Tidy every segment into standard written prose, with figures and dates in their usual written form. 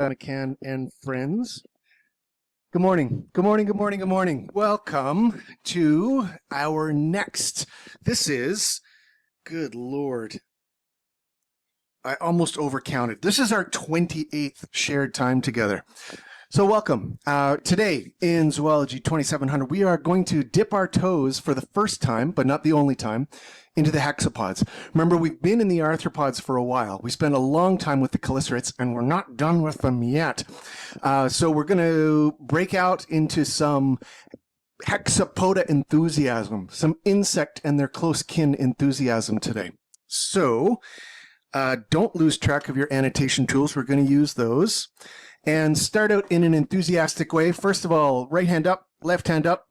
Can and friends. Good morning. Good morning. Good morning. Good morning. Welcome to our next. This is, good Lord, I almost overcounted. This is our 28th shared time together. So welcome. Today in Zoology 2700, we are going to dip our toes for the first time, but not the only time, into the hexapods. Remember, we've been in the arthropods for a while. We spent a long time with the chelicerates, and we're not done with them yet. So we're going to break out into some Hexapoda enthusiasm, some insect and their close kin enthusiasm today. So don't lose track of your annotation tools. We're going to use those. And start out in an enthusiastic way. First of all, right hand up, left hand up,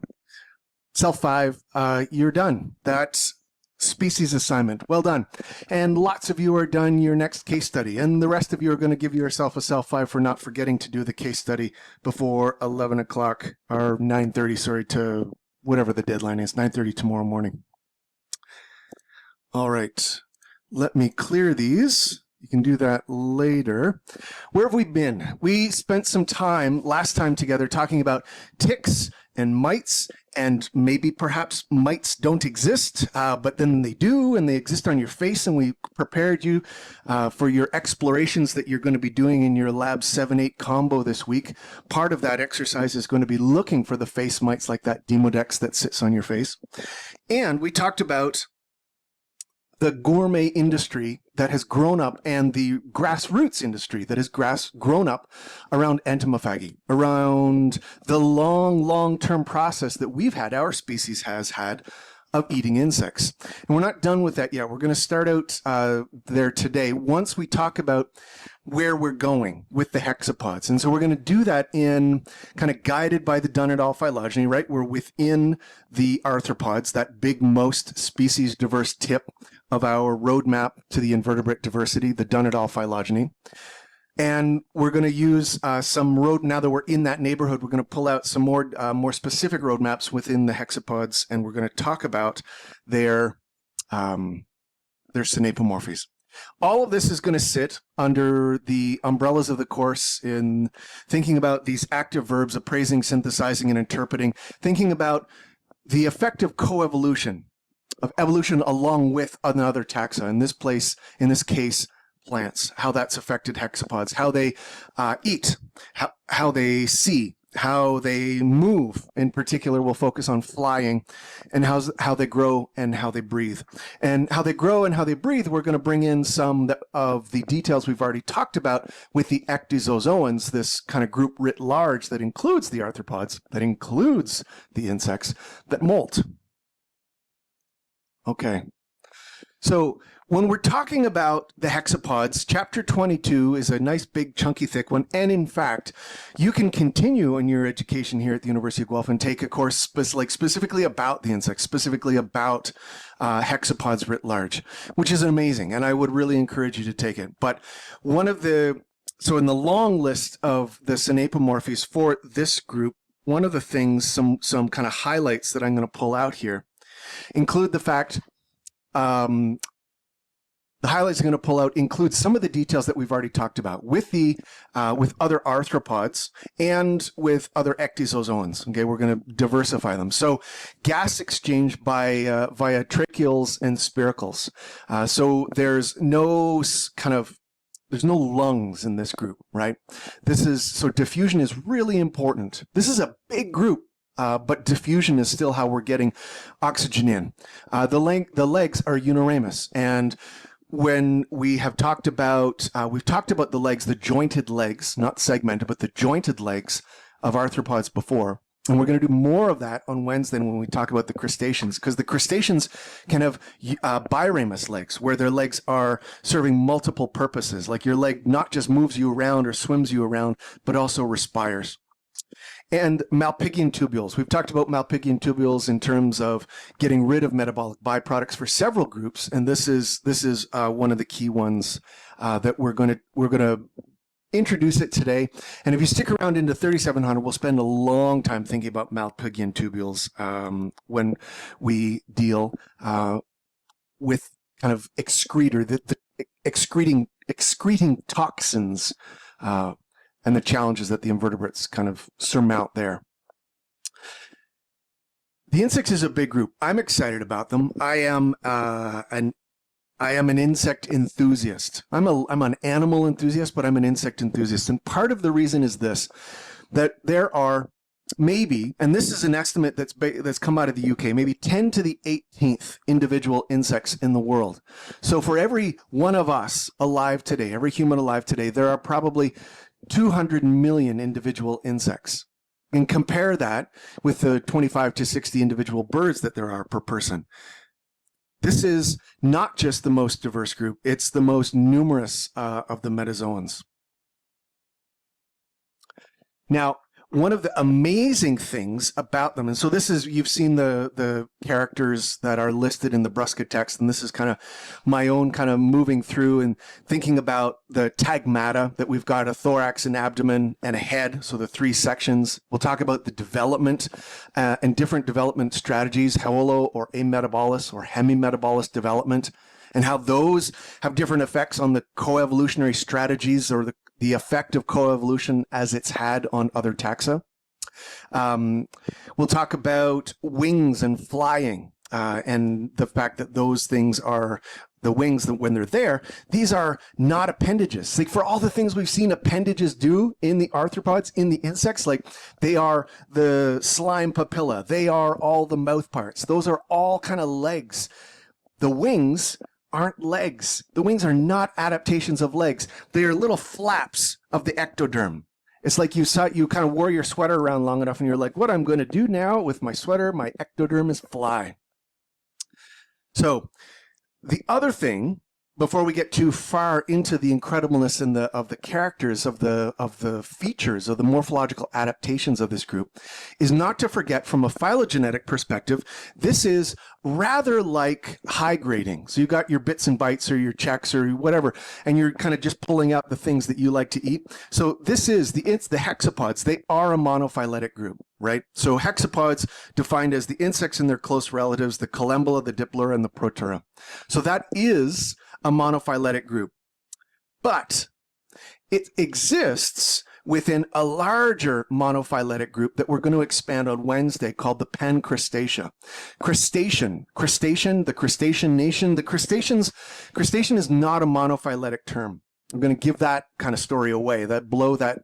self 5, you're done. That's species assignment. Well done. And lots of you are done your next case study. And the rest of you are going to give yourself a self 5 for not forgetting to do the case study before 11 o'clock or 9:30, sorry, to whatever the deadline is, 9:30 tomorrow morning. All right. Let me clear these. You can do that later. Where have we been? We spent some time last time together talking about ticks and mites, and maybe perhaps mites don't exist, but then they do, and they exist on your face, and we prepared you for your explorations that you're going to be doing in your Lab 7-8 combo this week. Part of that exercise is going to be looking for the face mites like that Demodex that sits on your face. And we talked about the gourmet industry that has grown up and the grassroots industry that has grown up around entomophagy, around the long-term process that we've had, our species has had, of eating insects. And we're not done with that yet. We're going to start out there today once we talk about where we're going with the hexapods. And so we're going to do that in kind of guided by the Dunn et al. Phylogeny, right? We're within the arthropods, that big most species diverse tip of our roadmap to the invertebrate diversity, the Dunn et al. Phylogeny. And we're going to use now that we're in that neighborhood, we're going to pull out some more specific roadmaps within the hexapods, and we're going to talk about their synapomorphies. All of this is going to sit under the umbrellas of the course in thinking about these active verbs, appraising, synthesizing, and interpreting, thinking about the effect of coevolution, of evolution along with another taxa. In this case, plants, how that's affected hexapods, how they eat, how they see, how they move. In particular, we'll focus on flying and how they grow and how they breathe. And how they grow and how they breathe, we're going to bring in some of the details we've already talked about with the ecdysozoans, this kind of group writ large that includes the arthropods, that includes the insects that molt. Okay. So when we're talking about the hexapods, chapter 22 is a nice, big, chunky, thick one. And in fact, you can continue in your education here at the University of Guelph and take a course specifically about the insects, specifically about hexapods writ large, which is amazing. And I would really encourage you to take it. But so in the long list of the synapomorphies for this group, one of the things, some kind of highlights that I'm going to pull out here include the fact the highlights I'm going to pull out include some of the details that we've already talked about with other arthropods and with other ecdysozoans. Okay, we're going to diversify them. So gas exchange via tracheals and spiracles. So there's no lungs in this group, right? So diffusion is really important. This is a big group. But diffusion is still how we're getting oxygen in. The legs are uniramous, and when we have talked about, we've talked about the legs, the jointed legs, not segmented, but the jointed legs of arthropods before. And we're going to do more of that on Wednesday when we talk about the crustaceans, because the crustaceans can have biramous legs, where their legs are serving multiple purposes. Like your leg not just moves you around or swims you around, but also respires. And Malpighian tubules. We've talked about Malpighian tubules in terms of getting rid of metabolic byproducts for several groups, and this is one of the key ones that we're going to introduce it today. And if you stick around into 3700, we'll spend a long time thinking about Malpighian tubules when we deal with kind of excreting toxins and the challenges that the invertebrates kind of surmount there. The insects is a big group. I'm excited about them. I am an insect enthusiast. I'm an animal enthusiast, but I'm an insect enthusiast. And part of the reason is this, that there are maybe, and this is an estimate that's come out of the UK, maybe 10 to the 18th individual insects in the world. So for every one of us alive today, every human alive today, there are probably 200 million individual insects. And compare that with the 25 to 60 individual birds that there are per person. This is not just the most diverse group, it's the most numerous of the metazoans. Now, one of the amazing things about them, and so this is, you've seen the characters that are listed in the Brusca text, and this is kind of my own kind of moving through and thinking about the tagmata, that we've got a thorax, an abdomen, and a head, so the three sections. We'll talk about the development and different development strategies, holo or ametabolous or hemimetabolous development, and how those have different effects on the coevolutionary strategies or the effect of coevolution as it's had on other taxa. We'll talk about wings and flying and the fact that those things are, the wings, that when they're there, these are not appendages. Like for all the things we've seen appendages do in the arthropods, in the insects, like they are the slime papilla, they are all the mouth parts. Those are all kind of legs. The wings aren't legs. The wings are not adaptations of legs. They are little flaps of the ectoderm. It's like you kind of wore your sweater around long enough and you're like, what I'm going to do now with my sweater, my ectoderm, is fly. So the other thing, before we get too far into the incredibleness of the characters, of the features, of the morphological adaptations of this group, is not to forget, from a phylogenetic perspective, this is rather like high grading. So you've got your bits and bytes or your checks or whatever, and you're kind of just pulling out the things that you like to eat. So this is it's the hexapods. They are a monophyletic group, right? So hexapods defined as the insects and their close relatives, the Collembola, the Dipplera, and the Protura. So that is a monophyletic group, but it exists within a larger monophyletic group that we're going to expand on Wednesday, called the Pancrustacea. Crustacean, the crustacean nation. The crustacean is not a monophyletic term. I'm going to give that kind of story away, blow that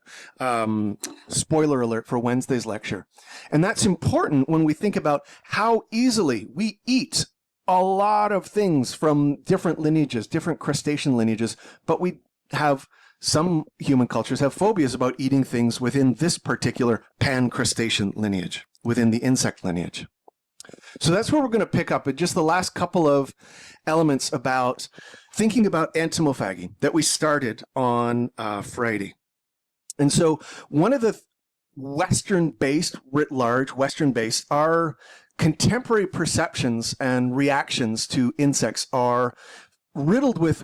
spoiler alert for Wednesday's lecture. And that's important when we think about how easily we eat a lot of things from different lineages, different crustacean lineages, but some human cultures have phobias about eating things within this particular pancrustacean lineage, within the insect lineage. So that's where we're going to pick up in just the last couple of elements about thinking about entomophagy that we started on Friday. And so one of the Western-based, writ large, Western-based, our contemporary perceptions and reactions to insects are riddled with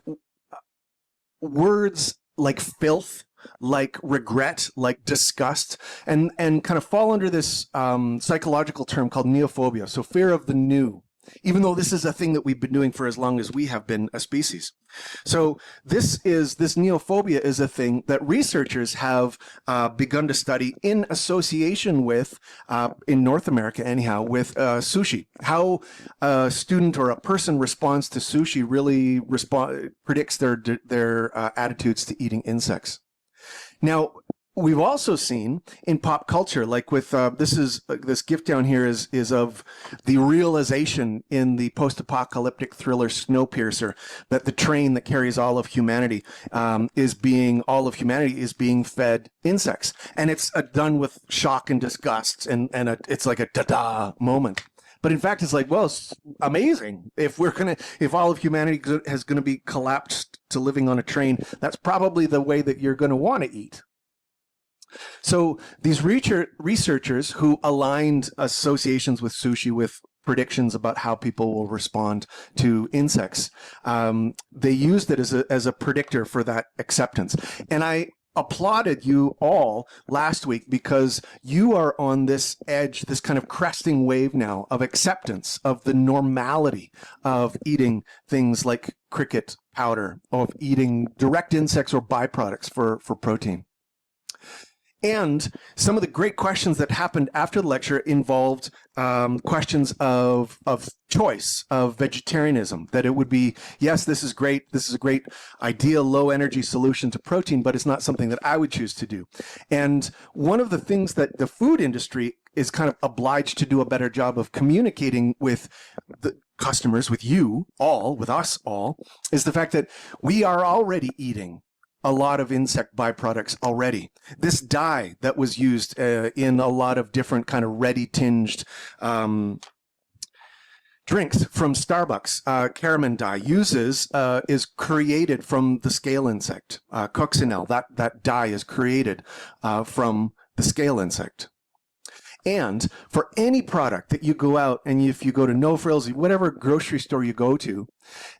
words like filth, like regret, like disgust, and kind of fall under this psychological term called neophobia, so fear of the new, even though this is a thing that we've been doing for as long as we have been a species. So this neophobia is a thing that researchers have begun to study in association with, in North America anyhow, with sushi. How a student or a person responds to sushi really predicts their attitudes to eating insects. Now, we've also seen in pop culture, like with this gift down here is of the realization in the post-apocalyptic thriller Snowpiercer that the train that carries all of humanity is being fed insects, and it's done with shock and disgust, and it's like a da-da moment. But in fact, it's like, well, it's amazing. If all of humanity is going to be collapsed to living on a train, that's probably the way that you're going to want to eat. So these researchers who aligned associations with sushi with predictions about how people will respond to insects, they used it as a predictor for that acceptance. And I applauded you all last week because you are on this edge, this kind of cresting wave now of acceptance of the normality of eating things like cricket powder, of eating direct insects or byproducts for protein. And some of the great questions that happened after the lecture involved questions of choice, of vegetarianism, that it would be, yes, this is great. This is a great ideal low energy solution to protein, but it's not something that I would choose to do. And one of the things that the food industry is kind of obliged to do a better job of communicating with the customers, with you all, with us all, is the fact that we are already eating a lot of insect byproducts already. This dye that was used in a lot of different kind of ready tinged drinks from Starbucks, caramel dye is created from the scale insect, coccinelle. That dye is created from the scale insect. And for any product that you go out and if you go to No Frills, whatever grocery store you go to,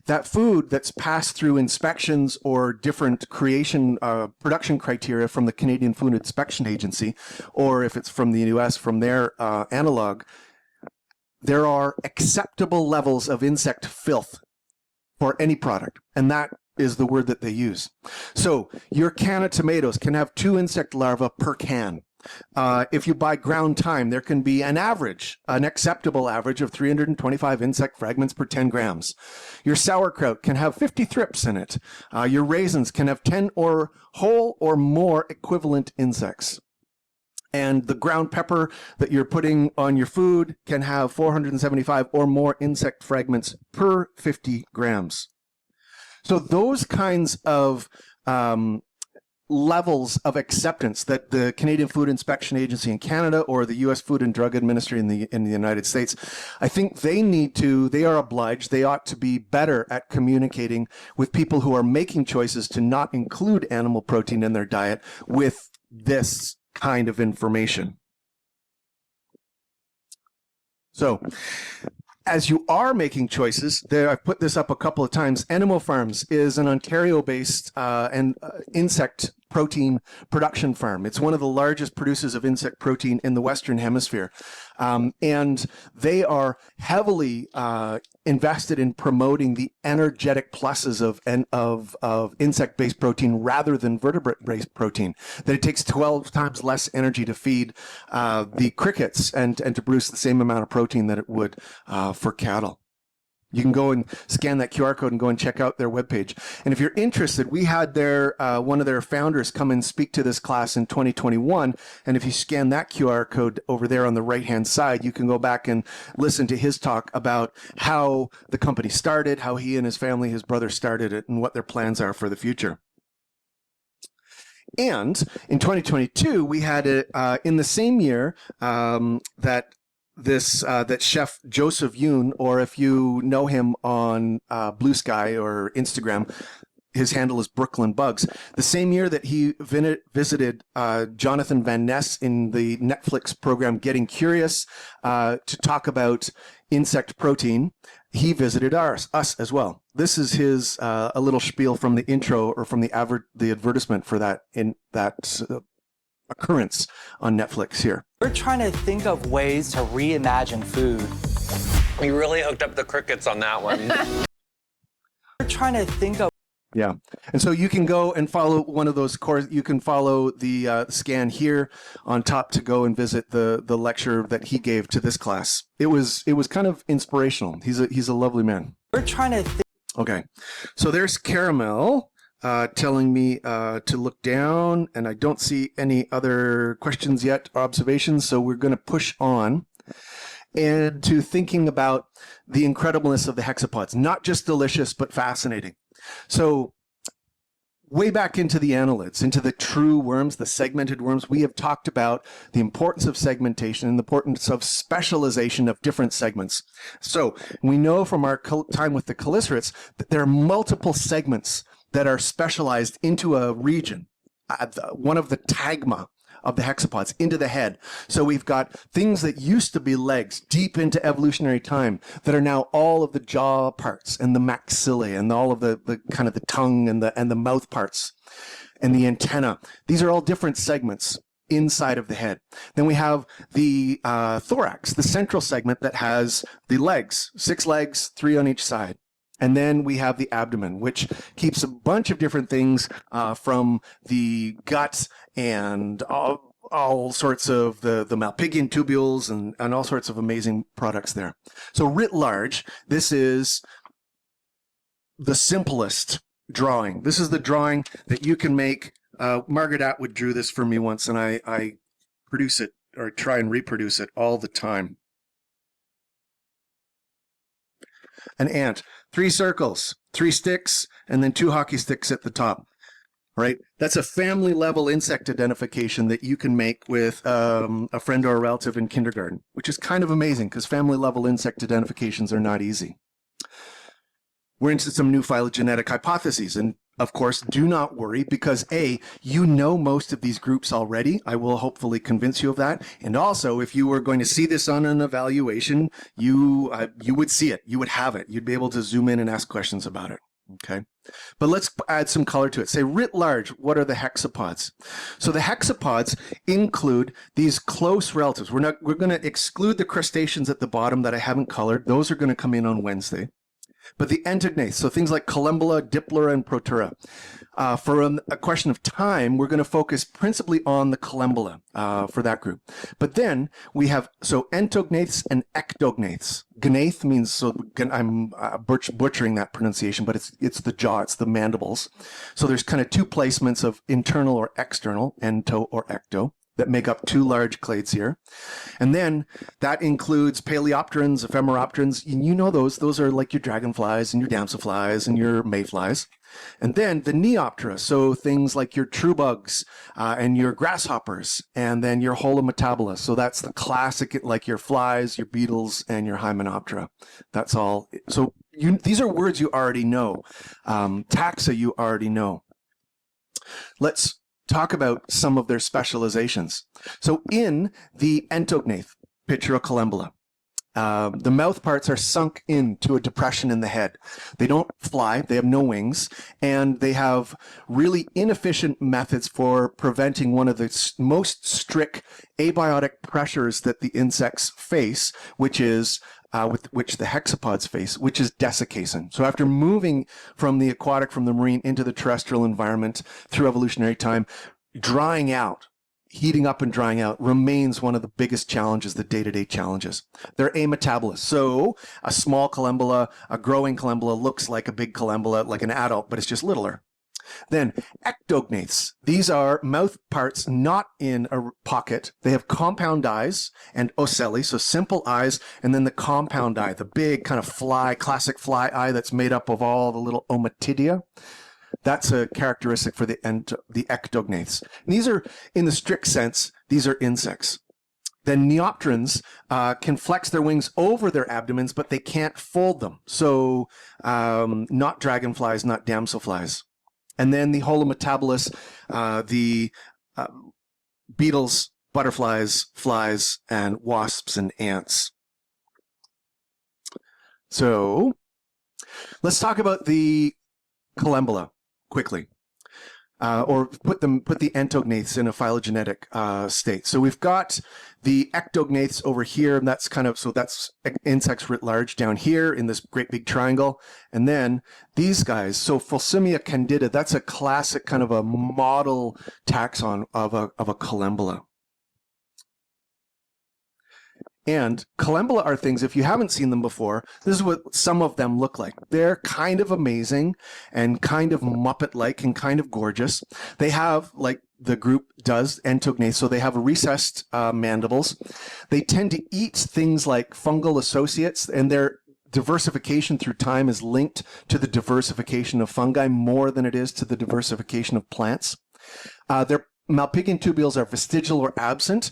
that food that's passed through inspections or different production criteria from the Canadian Food Inspection Agency, or if it's from the US, from their analog, there are acceptable levels of insect filth for any product. And that is the word that they use. So your can of tomatoes can have 2 insect larvae per can. If you buy ground thyme, there can be an acceptable average of 325 insect fragments per 10 grams. Your sauerkraut can have 50 thrips in it. Your raisins can have 10 or whole or more equivalent insects. And the ground pepper that you're putting on your food can have 475 or more insect fragments per 50 grams. So those kinds of levels of acceptance that the Canadian Food Inspection Agency in Canada or the U.S. Food and Drug Administration in the United States, I think they are obliged, they ought to be better at communicating with people who are making choices to not include animal protein in their diet with this kind of information. So, as you are making choices, I've put this up a couple of times. Animal Farms is an Ontario-based insect protein production farm. It's one of the largest producers of insect protein in the Western Hemisphere. And they are heavily invested in promoting the energetic pluses of insect-based protein rather than vertebrate-based protein. That it takes 12 times less energy to feed the crickets and to produce the same amount of protein that it would for cattle. You can go and scan that QR code and go and check out their webpage. And if you're interested, we had one of their founders come and speak to this class in 2021. And if you scan that QR code over there on the right-hand side, you can go back and listen to his talk about how the company started, how he and his family, his brother started it, and what their plans are for the future. And in 2022, we had in the same year that chef Joseph Yoon, or if you know him on Blue Sky or Instagram, his handle is Brooklyn Bugs. The same year that he visited Jonathan Van Ness in the Netflix program Getting Curious to talk about insect protein, he visited us as well. This is his a little spiel from the intro or from the advertisement for that occurrence on Netflix here. We're trying to think of ways to reimagine food. We really hooked up the crickets on that one. We're trying to think of... Yeah. And so you can go and follow one of those courses. You can follow the scan here on top to go and visit the lecture that he gave to this class. It was kind of inspirational. He's a lovely man. We're trying to think... Okay. So there's Caramel telling me to look down, and I don't see any other questions yet or observations, so we're going to push on and to thinking about the incredibleness of the hexapods. Not just delicious, but fascinating. So way back into the annelids, into the true worms, the segmented worms, we have talked about the importance of segmentation and the importance of specialization of different segments. So we know from our time with the chelicerates that there are multiple segments that are specialized into a region, one of the tagma of the hexapods, into the head. So we've got things that used to be legs deep into evolutionary time that are now all of the jaw parts and the maxillae and all of the kind of the tongue and the mouth parts and the antenna. These are all different segments inside of the head. Then we have the thorax, the central segment that has the legs, 6 legs, 3 on each side. And then we have the abdomen, which keeps a bunch of different things from the gut and all sorts of the Malpighian tubules and all sorts of amazing products there. So writ large, this is the simplest drawing. This is the drawing that you can make. Margaret Atwood drew this for me once, and I produce it or try and reproduce it all the time. An ant, 3 circles, 3 sticks, and then 2 hockey sticks at the top. Right? That's a family level insect identification that you can make with a friend or a relative in kindergarten, which is kind of amazing because family level insect identifications are not easy. We're into some new phylogenetic hypotheses, and of course, do not worry because A, you know most of these groups already. I will hopefully convince you of that. And also, if you were going to see this on an evaluation, you would see it. You would have it. You'd be able to zoom in and ask questions about it. Okay, but let's add some color to it. Say writ large, what are the hexapods? So the hexapods include these close relatives. We're going to exclude the crustaceans at the bottom that I haven't colored. Those are going to come in on Wednesday. But the entognaths, so things like Collembola, Diplura, and Protura. For a question of time, we're going to focus principally on the Collembola for that group. But then we have, so entognaths and ectognaths. Gnath means, so I'm butchering that pronunciation, but it's the jaw, it's the mandibles. So there's kind of 2 placements of internal or external, ento or ecto, that make up 2 large clades here. And then that includes paleopterans, ephemeropterans. You know those are like your dragonflies and your damselflies and your mayflies. And then the neoptera, so things like your true bugs and your grasshoppers, and then your holometabula. So that's the classic, like your flies, your beetles, and your hymenoptera. That's all. So these are words you already know. Taxa you already know. Let's talk about some of their specializations. So in the entognath, picture a Collembola. The mouth parts are sunk into a depression in the head. They don't fly, they have no wings, and they have really inefficient methods for preventing one of the most strict abiotic pressures that the insects face, which is with which the hexapods face, which is desiccation. So after moving from the aquatic, from the marine into the terrestrial environment through evolutionary time, drying out, heating up and drying out remains one of the biggest challenges, the day-to-day challenges. They're ametabolists. So a small Collembola, a growing Collembola looks like a big Collembola, like an adult, but it's just littler. Then ectognaths. These are mouth parts not in a pocket. They have compound eyes and ocelli, so simple eyes, and then the compound eye, the big kind of fly, classic fly eye that's made up of all the little ommatidia. That's a characteristic for the ectognaths. And these are, in the strict sense, these are insects. Then neopterans can flex their wings over their abdomens, but they can't fold them. So not dragonflies, not damselflies. And then the holometabolists, the beetles, butterflies, flies, and wasps and ants. So let's talk about the Collembola quickly, or put the entognaths in a phylogenetic state. So we've got the ectognaths over here, and that's that's insects writ large down here in this great big triangle. And then these guys, so Fulsimia candida, that's a classic kind of a model taxon of a Collembola. And Collembola are things, if you haven't seen them before, this is what some of them look like. They're kind of amazing and kind of Muppet-like and kind of gorgeous. They have, like the group does, entognaths, so they have recessed mandibles. They tend to eat things like fungal associates, and their diversification through time is linked to the diversification of fungi more than it is to the diversification of plants. Their Malpighian tubules are vestigial or absent,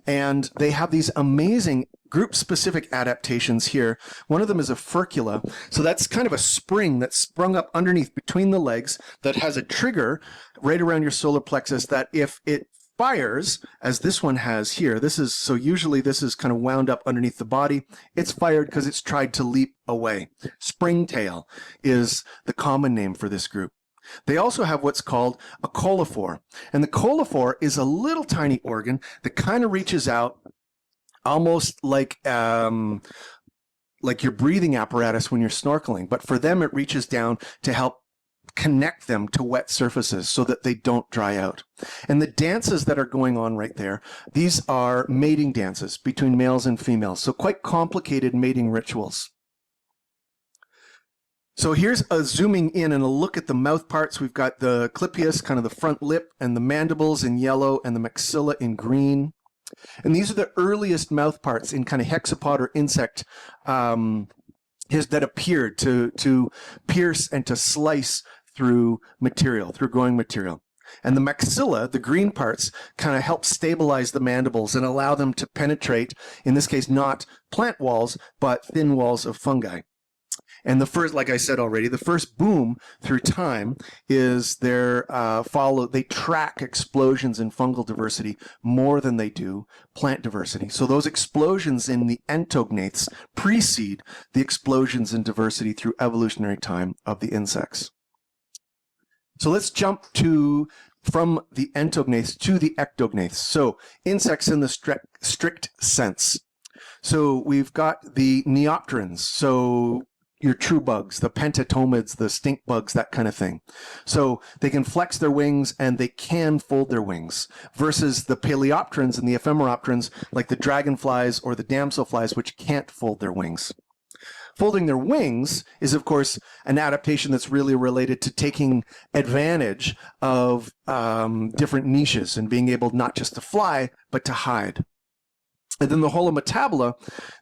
and they have these amazing group-specific adaptations here. One of them is a furcula. So that's kind of a spring that's sprung up underneath between the legs that has a trigger right around your solar plexus that if it fires, as this one has here, usually this is kind of wound up underneath the body. It's fired because it's tried to leap away. Springtail is the common name for this group. They also have what's called a coliphore. And the coliphore is a little tiny organ that kind of reaches out almost like your breathing apparatus when you're snorkeling. But for them, it reaches down to help connect them to wet surfaces so that they don't dry out. And the dances that are going on right there, these are mating dances between males and females. So quite complicated mating rituals. So here's a zooming in and a look at the mouth parts. We've got the clypeus, kind of the front lip, and the mandibles in yellow, and the maxilla in green. And these are the earliest mouth parts in kind of hexapod or insect that appeared to pierce and to slice through material, through growing material. And the maxilla, the green parts, kind of help stabilize the mandibles and allow them to penetrate, in this case, not plant walls, but thin walls of fungi. And the first, like I said already, the first boom through time is they track explosions in fungal diversity more than they do plant diversity. So those explosions in the entognaths precede the explosions in diversity through evolutionary time of the insects. So let's jump from the entognaths to the ectognaths. So insects in the strict sense. So we've got the neopterans. So your true bugs, the pentatomids, the stink bugs, that kind of thing. So they can flex their wings and they can fold their wings, versus the paleopterans and the ephemeropterans, like the dragonflies or the damselflies, which can't fold their wings. Folding their wings is, of course, an adaptation that's really related to taking advantage of different niches and being able not just to fly, but to hide. And then the holometabula,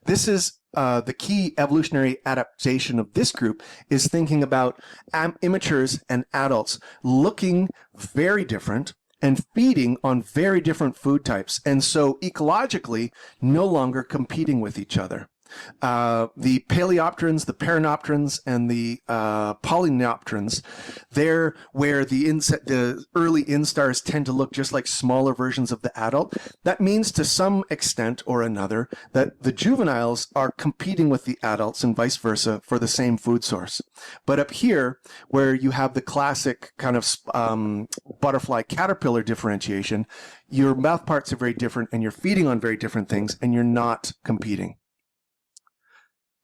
this is the key evolutionary adaptation of this group, is thinking about immatures and adults looking very different and feeding on very different food types. And so ecologically, no longer competing with each other. The paleopterans, the paranopterans, and the polynopterans, they're where the early instars tend to look just like smaller versions of the adult. That means to some extent or another that the juveniles are competing with the adults and vice versa for the same food source. But up here, where you have the classic kind of butterfly caterpillar differentiation, your mouth parts are very different and you're feeding on very different things and you're not competing.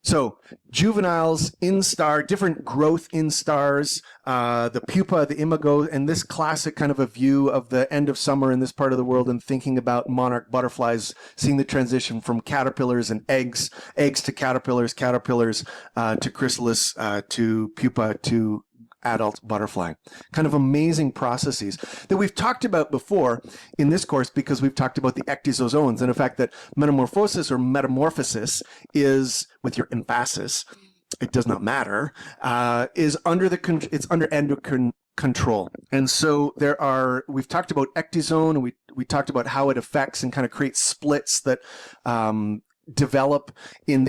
So juveniles, instar, different growth instars, the pupa, the imago, and this classic kind of a view of the end of summer in this part of the world and thinking about monarch butterflies, seeing the transition from caterpillars and eggs to caterpillars, to chrysalis, to pupa, to adult butterfly. Kind of amazing processes that we've talked about before in this course, because we've talked about the ecdysozoans and the fact that metamorphosis or metamorphosis is, with your emphasis, it does not matter, is under endocrine control. And so we've talked about ecdysone, and we talked about how it affects and kind of creates splits that develop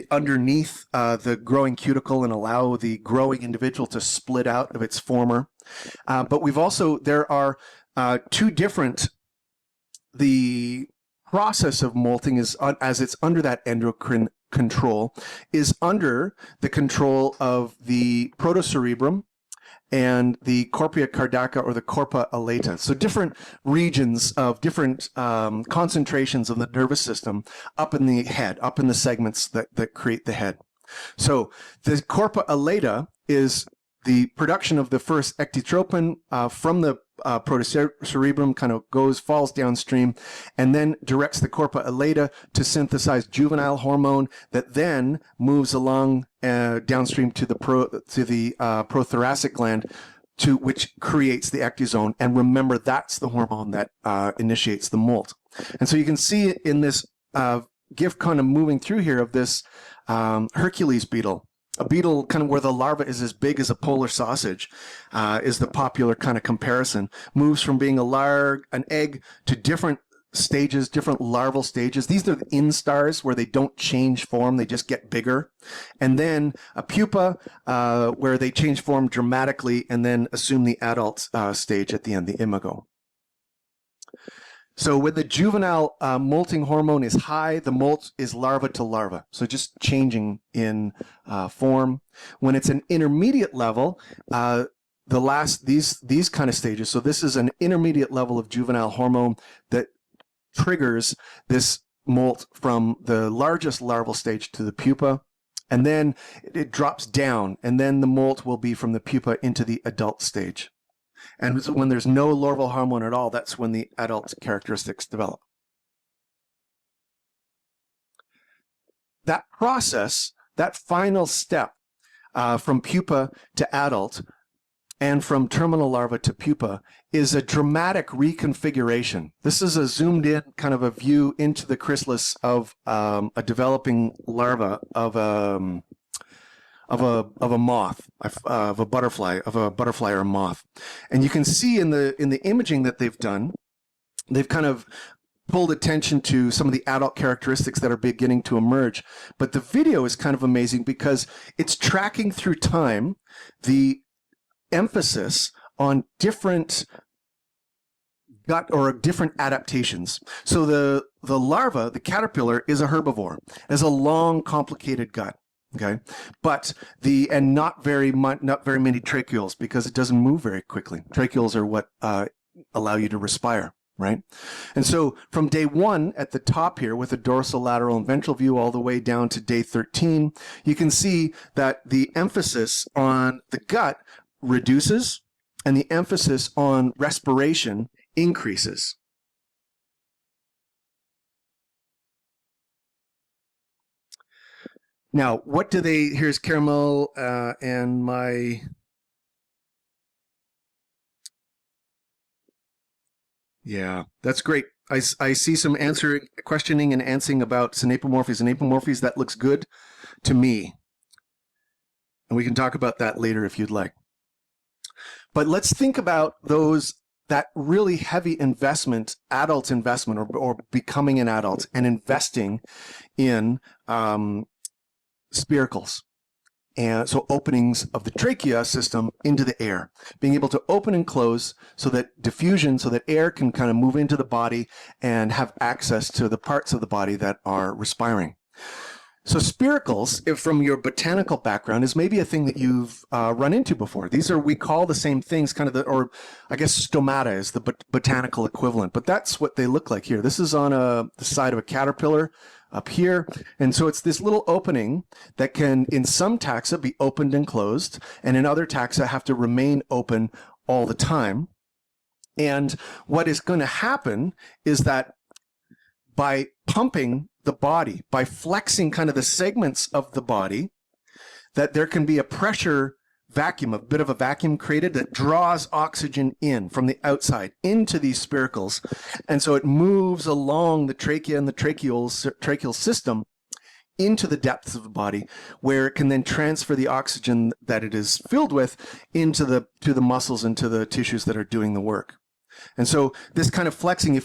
underneath the growing cuticle and allow the growing individual to split out of its former. But there are two different, the process of molting is, as it's under that endocrine control, is under the control of the protocerebrum and the corpora cardiaca or the corpora alata. So different regions of different concentrations of the nervous system up in the head, up in the segments that create the head. So the corpora alata is the production of the first ecdytropin from the protocerebrum, kind of falls downstream, and then directs the corpora alata to synthesize juvenile hormone that then moves along downstream to the prothoracic gland, which creates the ecdysone. And remember, that's the hormone that initiates the molt. And so you can see in this GIF kind of moving through here of this Hercules beetle. A beetle kind of where the larva is as big as a polar sausage is the popular kind of comparison. Moves from being an egg to different stages, different larval stages. These are the instars where they don't change form, they just get bigger. And then a pupa where they change form dramatically and then assume the adult stage at the end, the imago. So when the juvenile molting hormone is high, the molt is larva to larva. So just changing in form. When it's an intermediate level, these kind of stages. So this is an intermediate level of juvenile hormone that triggers this molt from the largest larval stage to the pupa. And then it drops down, and then the molt will be from the pupa into the adult stage. And when there's no larval hormone at all, that's when the adult characteristics develop. That process, that final step from pupa to adult and from terminal larva to pupa is a dramatic reconfiguration. This is a zoomed in kind of a view into the chrysalis of a developing larva of a moth, of a butterfly or a moth. And you can see in the imaging that they've done, they've kind of pulled attention to some of the adult characteristics that are beginning to emerge. But the video is kind of amazing because it's tracking through time the emphasis on different gut or different adaptations. So the larva, the caterpillar, is a herbivore. It has a long, complicated gut. Okay, but not very many tracheoles because it doesn't move very quickly. Tracheoles are what allow you to respire. Right? And so from day 1 at the top here with the dorsal, lateral, and ventral view all the way down to day 13, you can see that the emphasis on the gut reduces and the emphasis on respiration increases. Now, what do they, here's Caramel and my... Yeah, that's great. I see some questioning and answering about synapomorphies and apomorphies. That looks good to me. And we can talk about that later if you'd like. But let's think about that really heavy investment, adult investment, or becoming an adult and investing in spiracles. And so openings of the trachea system into the air, being able to open and close so that diffusion, so that air can kind of move into the body and have access to the parts of the body that are respiring. So spiracles, if from your botanical background, is maybe a thing that you've run into before. These are, we call the same things, kind of or I guess stomata is the botanical equivalent, but that's what they look like here. This is on the side of a caterpillar up here. And so it's this little opening that can, in some taxa, be opened and closed, and in other taxa have to remain open all the time. And what is going to happen is that by pumping the body, by flexing kind of the segments of the body, that there can be a pressure vacuum, a bit of a vacuum created that draws oxygen in from the outside into these spiracles. And so it moves along the trachea and the tracheal system into the depths of the body, where it can then transfer the oxygen that it is filled with to the muscles and to the tissues that are doing the work. And so this kind of flexing,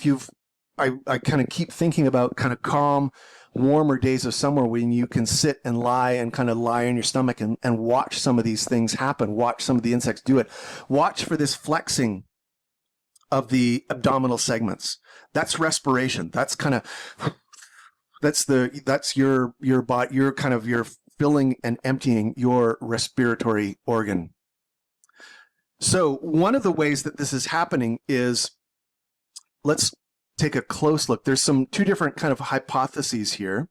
I kind of keep thinking about kind of calm, warmer days of summer when you can sit and lie and kind of lie on your stomach and watch some of these things happen, watch some of the insects do it. Watch for this flexing of the abdominal segments. That's respiration. That's kind of, that's your body, you're filling and emptying your respiratory organ. So one of the ways that this is happening is, let's take a close look. There's two different kind of hypotheses here,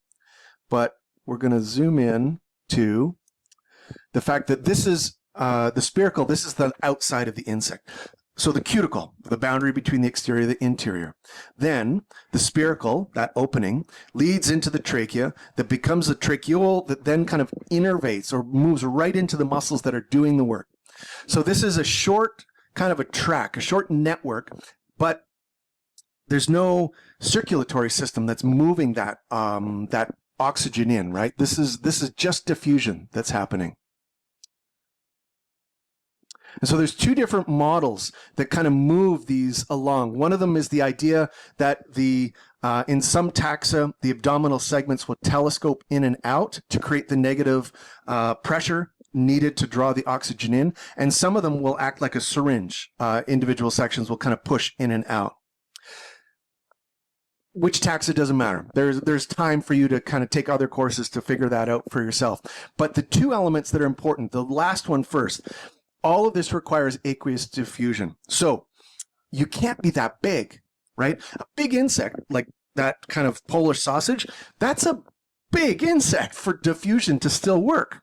but we're going to zoom in to the fact that this is the spiracle. This is the outside of the insect. So the cuticle, the boundary between the exterior and the interior. Then the spiracle, that opening, leads into the trachea that becomes a tracheole that then kind of innervates or moves right into the muscles that are doing the work. So this is a short kind of a track, a short network, but there's no circulatory system that's moving that that oxygen in, right? This is just diffusion that's happening. And so there's two different models that kind of move these along. One of them is the idea that in some taxa, the abdominal segments will telescope in and out to create the negative pressure needed to draw the oxygen in. And some of them will act like a syringe. Individual sections will kind of push in and out. Which taxa doesn't matter. There's time for you to kind of take other courses to figure that out for yourself. But the two elements that are important, the last one first, all of this requires aqueous diffusion. So you can't be that big, right? A big insect like that kind of Polish sausage, that's a big insect for diffusion to still work.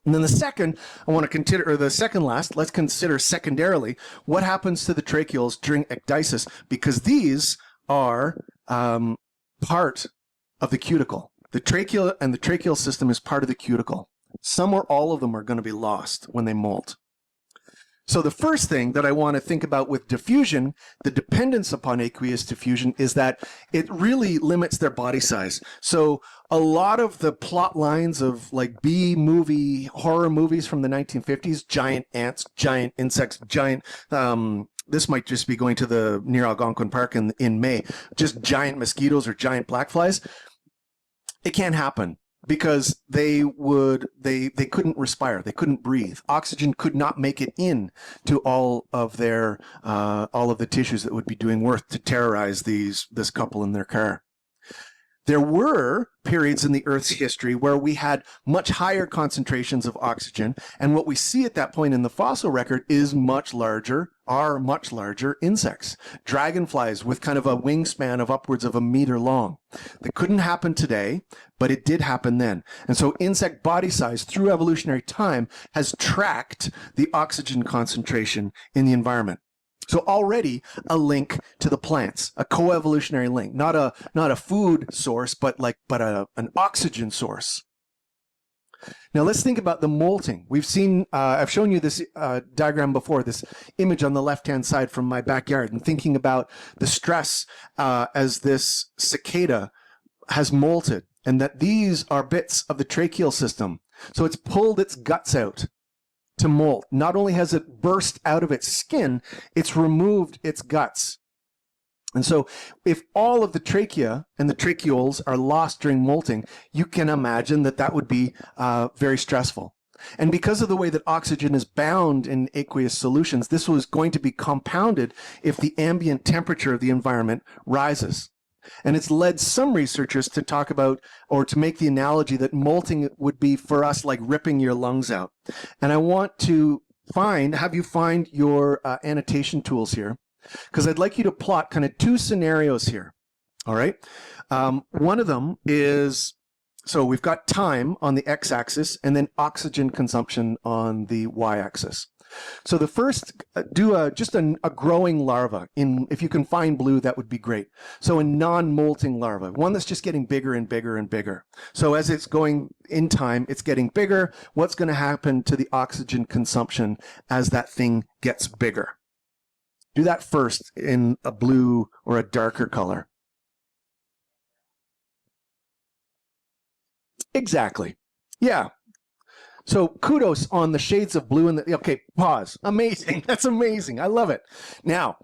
And then the second, I want to consider, or the second last, let's consider secondarily what happens to the tracheoles during ecdysis, because these are part of the cuticle. The trachea and the tracheal system is part of the cuticle. Some or all of them are going to be lost when they molt. So the first thing that I want to think about with diffusion, the dependence upon aqueous diffusion, is that it really limits their body size. So a lot of the plot lines of like B-movie horror movies from the 1950s, giant ants, giant insects, giant, this might just be going to the near Algonquin Park in May, just giant mosquitoes or giant black flies. It can't happen, because they couldn't respire, they couldn't breathe. Oxygen could not make it in to all of the tissues that would be doing work to terrorize this couple in their car. There were periods in the Earth's history where we had much higher concentrations of oxygen, and what we see at that point in the fossil record is much larger insects. Dragonflies with kind of a wingspan of upwards of 1 meter long. That couldn't happen today, but it did happen then. And so insect body size through evolutionary time has tracked the oxygen concentration in the environment. So already a link to the plants, a coevolutionary link, not a food source, but an oxygen source. Now let's think about the molting. We've seen, I've shown you this diagram before, this image on the left-hand side from my backyard, and thinking about the stress as this cicada has molted, and that these are bits of the tracheal system. So it's pulled its guts out to molt. Not only has it burst out of its skin, it's removed its guts. And so if all of the trachea and the tracheoles are lost during molting, you can imagine that that would be very stressful. And because of the way that oxygen is bound in aqueous solutions, this was going to be compounded if the ambient temperature of the environment rises. And it's led some researchers to talk about, or to make the analogy that molting would be for us like ripping your lungs out. And I want to have you find your annotation tools here, because I'd like you to plot kind of two scenarios here. All right. One of them is, so we've got time on the x-axis and then oxygen consumption on the y-axis. So the first, do just a growing larva. If you can find blue, that would be great. So a non-molting larva, one that's just getting bigger and bigger and bigger. So as it's going in time, it's getting bigger. What's going to happen to the oxygen consumption as that thing gets bigger? Do that first in a blue or a darker color. Exactly. Yeah. So kudos on the shades of blue and okay, pause. Amazing. That's amazing. I love it. Now,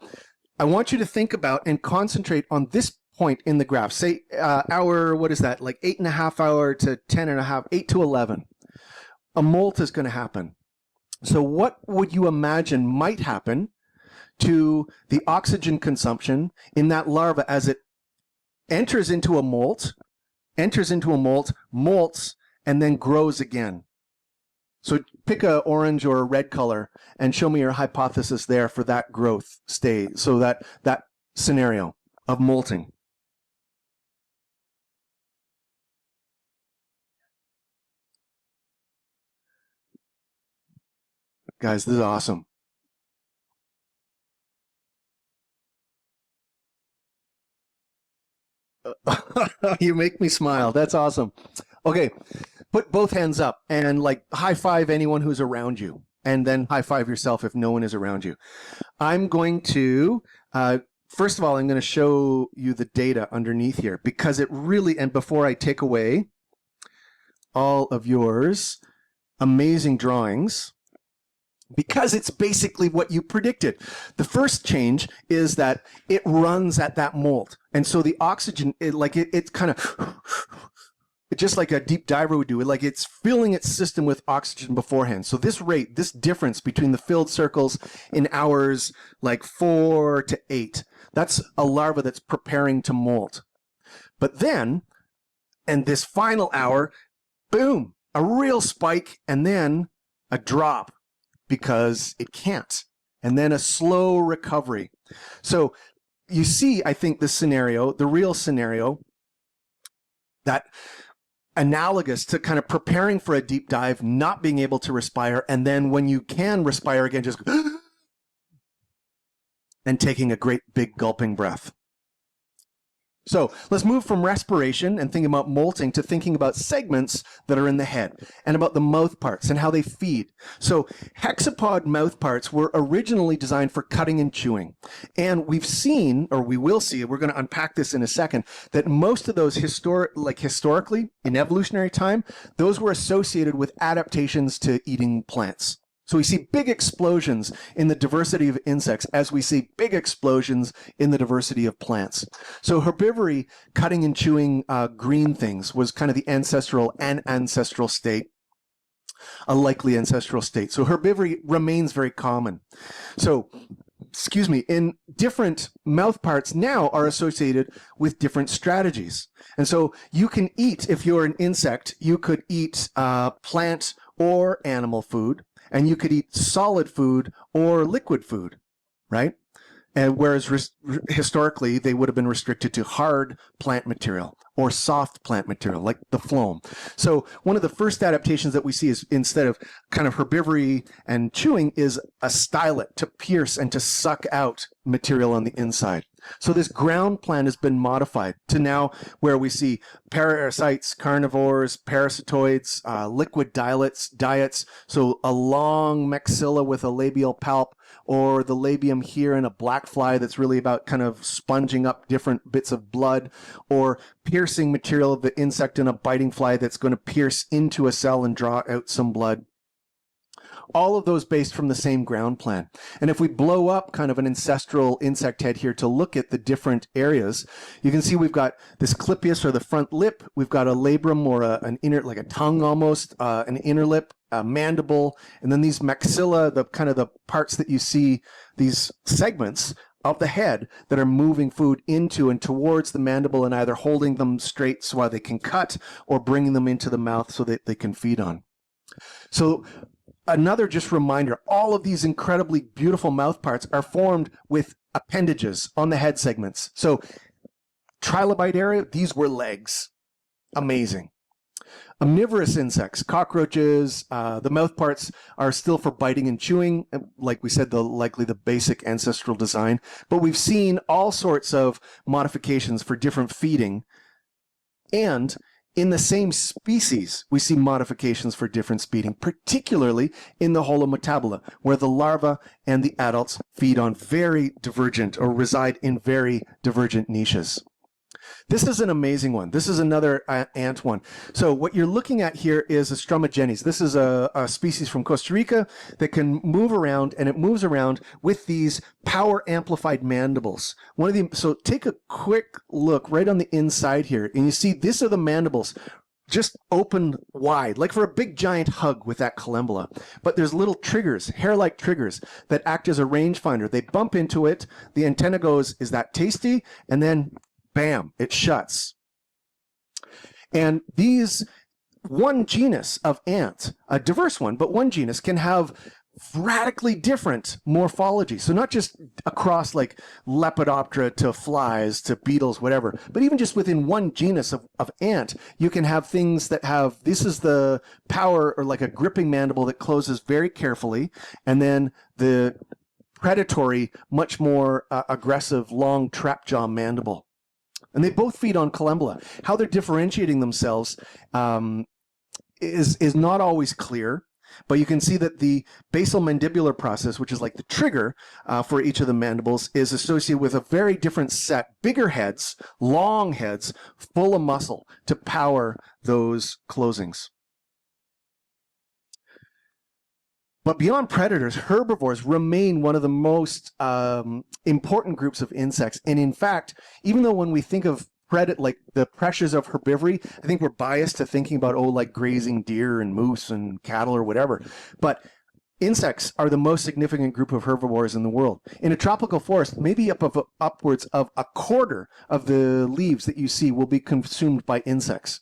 I want you to think about and concentrate on this point in the graph. Say what is that? Like 8.5 hour to 10.5, 8 to 11. A molt is going to happen. So what would you imagine might happen to the oxygen consumption in that larva as it enters into a molt, molts, and then grows again? So pick a orange or a red color and show me your hypothesis there for that growth stage. So that scenario of molting. Guys, this is awesome. You make me smile. That's awesome. Okay. Put both hands up and like high five anyone who's around you, and then high five yourself if no one is around you. I'm going to, first of all, I'm going to show you the data underneath here, because it really, and before I take away all of yours amazing drawings, because it's basically what you predicted. The first change is that it runs at that molt. And so the oxygen, it's kind of, just like a deep diver would do, like it's filling its system with oxygen beforehand. So this rate, this difference between the filled circles in hours like 4 to 8, that's a larva that's preparing to molt. But then, and this final hour, boom, a real spike, and then a drop because it can't, and then a slow recovery. So you see, I think the scenario, the real scenario, that analogous to kind of preparing for a deep dive, not being able to respire, and then when you can respire again, just and taking a great big gulping breath. So let's move from respiration and thinking about molting to thinking about segments that are in the head and about the mouth parts and how they feed. So hexapod mouth parts were originally designed for cutting and chewing. And we've seen, or we will see, we're going to unpack this in a second, that most of those historically, in evolutionary time, those were associated with adaptations to eating plants. So we see big explosions in the diversity of insects as we see big explosions in the diversity of plants. So herbivory, cutting and chewing green things, was kind of the ancestral state, a likely ancestral state. So herbivory remains very common. So, in different mouth parts now are associated with different strategies. And so you can eat, if you're an insect, you could eat plant or animal food. And you could eat solid food or liquid food, right? And whereas historically they would have been restricted to hard plant material or soft plant material, like the phloem. So one of the first adaptations that we see is, instead of kind of herbivory and chewing, is a stylet to pierce and to suck out material on the inside. So this ground plan has been modified to now where we see parasites, carnivores, parasitoids, liquid diets. So a long maxilla with a labial palp, or the labium here in a black fly that's really about kind of sponging up different bits of blood, or piercing material of the insect in a biting fly that's going to pierce into a cell and draw out some blood. All of those based from the same ground plan. And if we blow up kind of an ancestral insect head here to look at the different areas, you can see we've got this clypeus, or the front lip. We've got a labrum, or an inner, like a tongue almost, an inner lip, a mandible, and then these maxilla, the kind of the parts that you see, these segments of the head that are moving food into and towards the mandible and either holding them straight so while they can cut, or bringing them into the mouth so that they can feed on. So another just reminder, all of these incredibly beautiful mouth parts are formed with appendages on the head segments. So trilobite area, these were legs. Amazing. Omnivorous insects, cockroaches, the mouth parts are still for biting and chewing, like we said, likely the basic ancestral design. But we've seen all sorts of modifications for different feeding, and in the same species, we see modifications for different feeding, particularly in the holometabula, where the larvae and the adults feed on very divergent, or reside in very divergent niches. This is an amazing one. This is another ant one. So what you're looking at here is a Stromogenes. This is a species from Costa Rica that can move around, and it moves around with these power-amplified mandibles. So take a quick look right on the inside here, and you see these are the mandibles just open wide, like for a big giant hug with that colembula. But there's little triggers, hair-like triggers, that act as a rangefinder. They bump into it, the antenna goes, "Is that tasty?" And then bam, it shuts. And these, one genus of ant, a diverse one, but one genus, can have radically different morphology. So not just across like Lepidoptera to flies to beetles, whatever, but even just within one genus of ant, you can have things that have, this is the power, or like a gripping mandible that closes very carefully, and then the predatory, much more aggressive, long trap jaw mandible. And they both feed on colembula. How they're differentiating themselves is not always clear, but you can see that the basal mandibular process, which is like the trigger for each of the mandibles, is associated with a very different set, bigger heads, long heads, full of muscle to power those closings. But beyond predators, herbivores remain one of the most important groups of insects. And in fact, even though when we think of like the pressures of herbivory, I think we're biased to thinking about, like grazing deer and moose and cattle or whatever. But insects are the most significant group of herbivores in the world. In a tropical forest, maybe upwards of a quarter of the leaves that you see will be consumed by insects.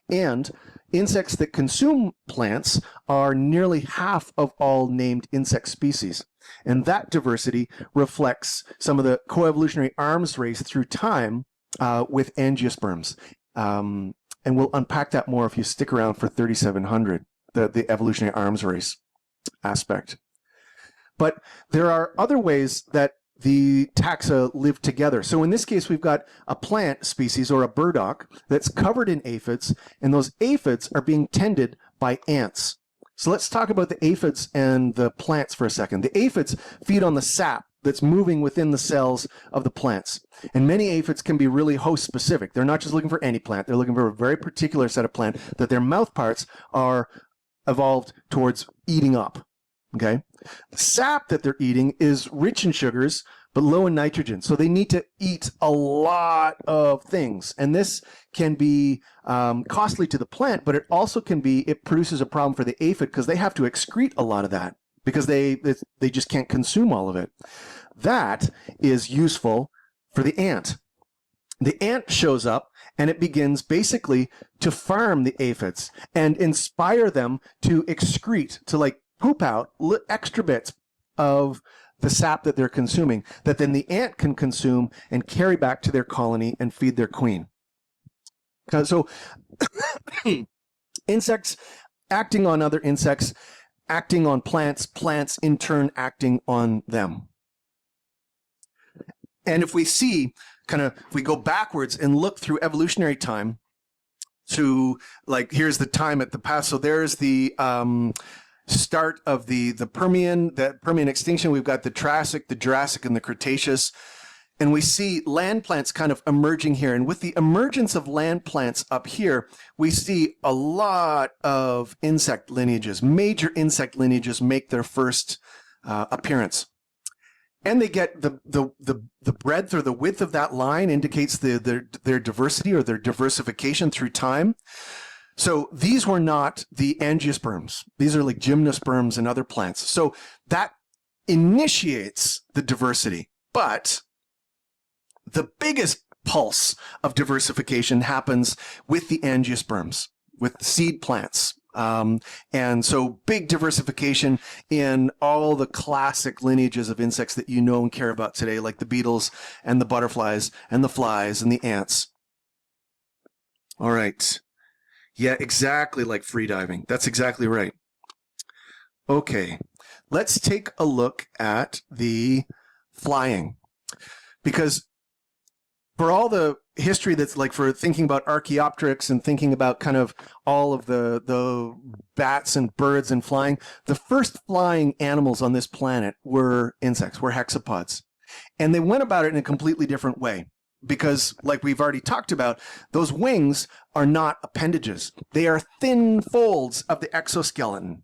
And insects that consume plants are nearly half of all named insect species. And that diversity reflects some of the coevolutionary arms race through time with angiosperms. And we'll unpack that more if you stick around for 3700, the evolutionary arms race aspect. But there are other ways that the taxa live together. So in this case, we've got a plant species or a burdock that's covered in aphids, and those aphids are being tended by ants. So let's talk about the aphids and the plants for a second. The aphids feed on the sap that's moving within the cells of the plants. And many aphids can be really host specific. They're not just looking for any plant. They're looking for a very particular set of plant that their mouth parts are evolved towards eating up. Okay? The sap that they're eating is rich in sugars, but low in nitrogen. So they need to eat a lot of things. And this can be costly to the plant, but it also can be, it produces a problem for the aphid because they have to excrete a lot of that because they just can't consume all of it. That is useful for the ant. The ant shows up and it begins basically to farm the aphids and inspire them to excrete, to like poop out extra bits of the sap that they're consuming that then the ant can consume and carry back to their colony and feed their queen. So insects acting on other insects, acting on plants, plants in turn acting on them. And if we see if we go backwards and look through evolutionary time to like, here's the time at the past. So there's the start of the Permian extinction. We've got the Triassic, the Jurassic, and the Cretaceous. And we see land plants kind of emerging here. And with the emergence of land plants up here, we see a lot of insect lineages. Major insect lineages make their first appearance. And they get the breadth or the width of that line indicates their diversity or their diversification through time. So these were not the angiosperms. These are like gymnosperms and other plants. So that initiates the diversity. But the biggest pulse of diversification happens with the angiosperms, with seed plants. And so big diversification in all the classic lineages of insects that you know and care about today, like the beetles and the butterflies and the flies and the ants. All right. Yeah, exactly like freediving. That's exactly right. Okay, let's take a look at the flying. Because for all the history that's like for thinking about Archaeopteryx and thinking about kind of all of the bats and birds and flying, the first flying animals on this planet were insects, were hexapods. And they went about it in a completely different way. Because, like we've already talked about, those wings are not appendages. They are thin folds of the exoskeleton.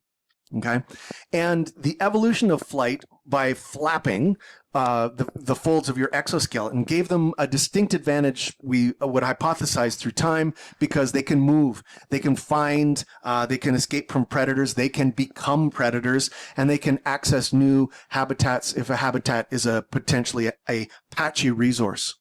Okay? And the evolution of flight by flapping the folds of your exoskeleton gave them a distinct advantage, we would hypothesize, through time, because they can move, they can find, they can escape from predators, they can become predators, and they can access new habitats if a habitat is potentially a patchy resource.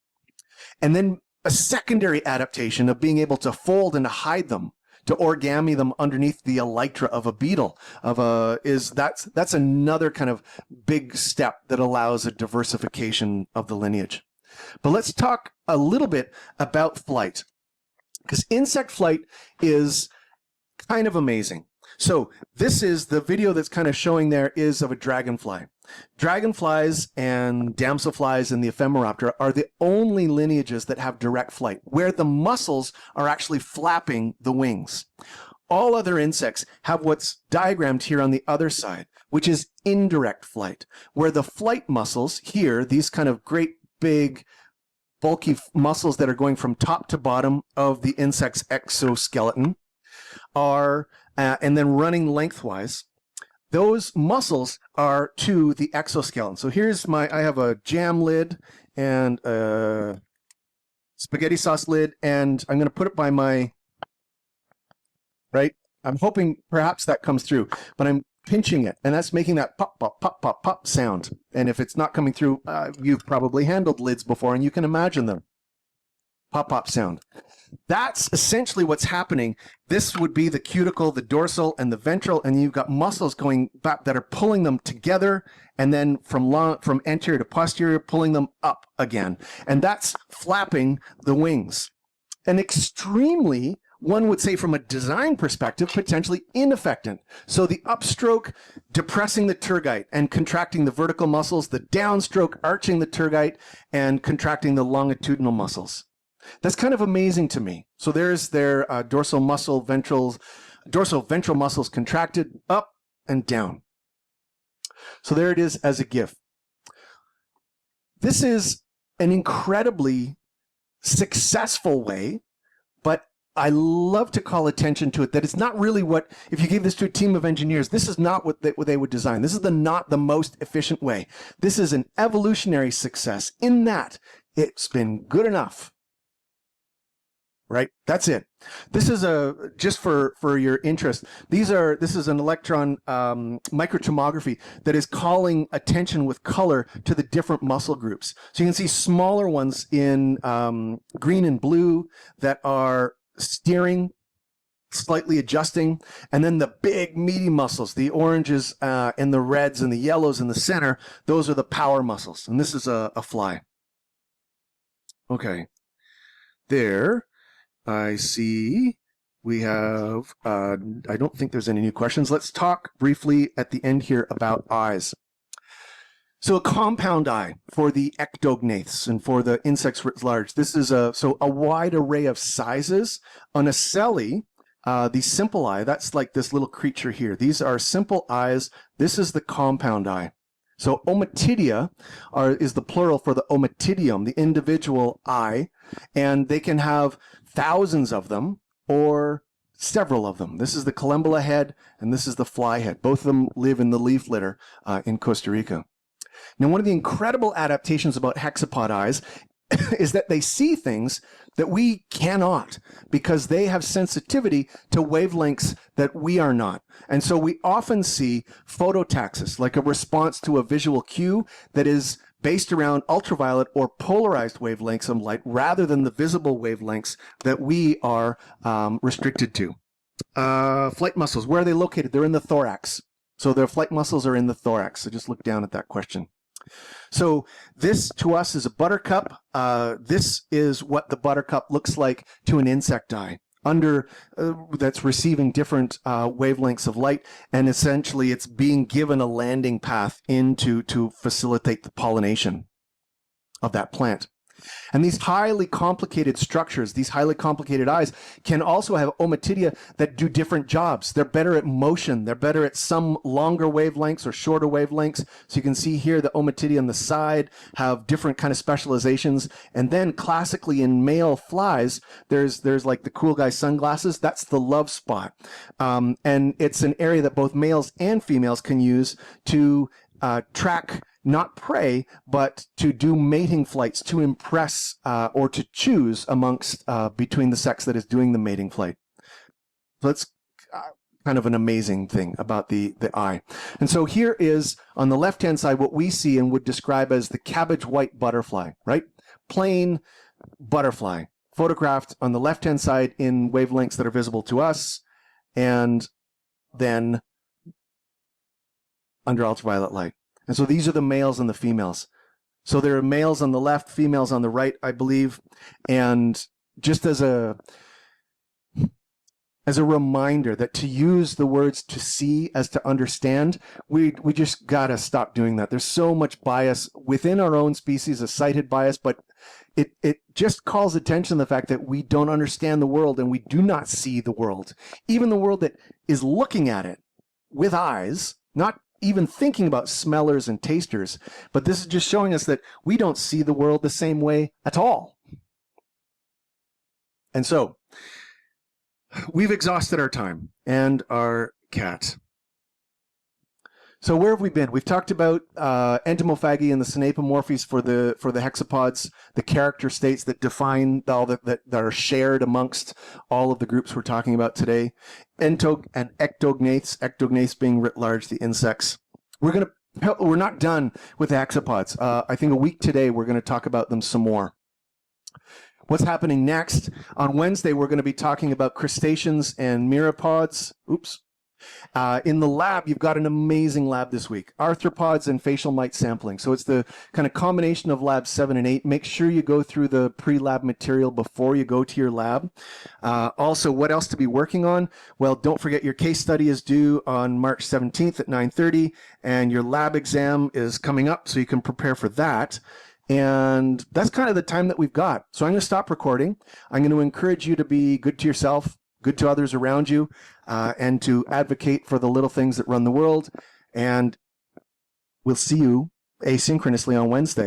And then a secondary adaptation of being able to fold and to hide them, to origami them underneath the elytra of a beetle, that's another kind of big step that allows a diversification of the lineage. But let's talk a little bit about flight, because insect flight is kind of amazing. So this is the video that's kind of showing there is of a dragonfly. Dragonflies and damselflies and the ephemeroptera are the only lineages that have direct flight, where the muscles are actually flapping the wings. All other insects have what's diagrammed here on the other side, which is indirect flight, where the flight muscles here, these kind of great big bulky muscles that are going from top to bottom of the insect's exoskeleton are, and then running lengthwise. Those muscles are to the exoskeleton. So here's I have a jam lid and a spaghetti sauce lid, and I'm going to put it by my, right? I'm hoping perhaps that comes through, but I'm pinching it, and that's making that pop, pop, pop, pop, pop sound. And if it's not coming through, you've probably handled lids before, and you can imagine them. Pop, pop sound. That's essentially what's happening. This would be the cuticle, the dorsal, and the ventral, and you've got muscles going back that are pulling them together, and then from anterior to posterior, pulling them up again. And that's flapping the wings. An extremely one would say from a design perspective, potentially ineffective. So the upstroke depressing the tergite and contracting the vertical muscles, the downstroke arching the tergite and contracting the longitudinal muscles. That's kind of amazing to me. So there's their dorsal ventral muscles contracted up and down. So there it is as a GIF. This is an incredibly successful way, but I love to call attention to it that it's not really what, if you gave this to a team of engineers, this is not what they would design. This is not the most efficient way. This is an evolutionary success in that it's been good enough. Right? That's it. This is just for your interest. This is an electron microtomography that is calling attention with color to the different muscle groups. So you can see smaller ones in green and blue that are steering, slightly adjusting, and then the big meaty muscles, the oranges and the reds and the yellows in the center, those are the power muscles. And this is a fly. Okay. There. I see we have, I don't think there's any new questions. Let's talk briefly at the end here about eyes. So a compound eye for the ectognaths and for the insects writ large. This is a wide array of sizes. On a celli, the simple eye, that's like this little creature here. These are simple eyes. This is the compound eye. So ommatidia is the plural for the ommatidium, the individual eye, and they can have thousands of them or several of them. This is the collembola head, and this is the fly head. Both of them live in the leaf litter in Costa Rica. Now, one of the incredible adaptations about hexapod eyes is that they see things that we cannot because they have sensitivity to wavelengths that we are not. And so we often see phototaxis, like a response to a visual cue that is based around ultraviolet or polarized wavelengths of light rather than the visible wavelengths that we are restricted to. Flight muscles, where are they located? They're in the thorax. So their flight muscles are in the thorax. So just look down at that question. So this to us is a buttercup. This is what the buttercup looks like to an insect eye that's receiving different wavelengths of light, and essentially it's being given a landing path to facilitate the pollination of that plant. And these highly complicated structures, these highly complicated eyes, can also have ommatidia that do different jobs. They're better at motion. They're better at some longer wavelengths or shorter wavelengths. So you can see here the ommatidia on the side have different kind of specializations. And then classically in male flies, there's like the cool guy sunglasses. That's the love spot. And it's an area that both males and females can use to track not prey, but to do mating flights, to impress or to choose amongst between the sex that is doing the mating flight. So that's kind of an amazing thing about the eye. And so here is on the left-hand side what we see and would describe as the cabbage white butterfly, right? Plain butterfly, photographed on the left-hand side in wavelengths that are visible to us, and then under ultraviolet light. And so these are the males and the females. So there are males on the left, females on the right, I believe. And just as a reminder that to use the words to see as to understand, we just got to stop doing that. There's so much bias within our own species, a sighted bias, but it just calls attention to the fact that we don't understand the world and we do not see the world. Even the world that is looking at it with eyes, not even thinking about smellers and tasters, but this is just showing us that we don't see the world the same way at all. And so we've exhausted our time and our cat. So where have we been? We've talked about entomophagy and the synapomorphies for the hexapods, the character states that define all that are shared amongst all of the groups we're talking about today. And ectognaths being writ large, the insects. We're not done with the hexapods. I think a week today we're going to talk about them some more. What's happening next? On Wednesday we're going to be talking about crustaceans and myriapods. Oops. In the lab, you've got an amazing lab this week, arthropods and facial mite sampling. So it's the kind of combination of labs 7 and 8. Make sure you go through the pre-lab material before you go to your lab. Also, what else to be working on? Well, don't forget your case study is due on March 17th at 9:30, and your lab exam is coming up, so you can prepare for that. And that's kind of the time that we've got. So I'm going to stop recording. I'm going to encourage you to be good to yourself, good to others around you, and to advocate for the little things that run the world. And we'll see you asynchronously on Wednesday.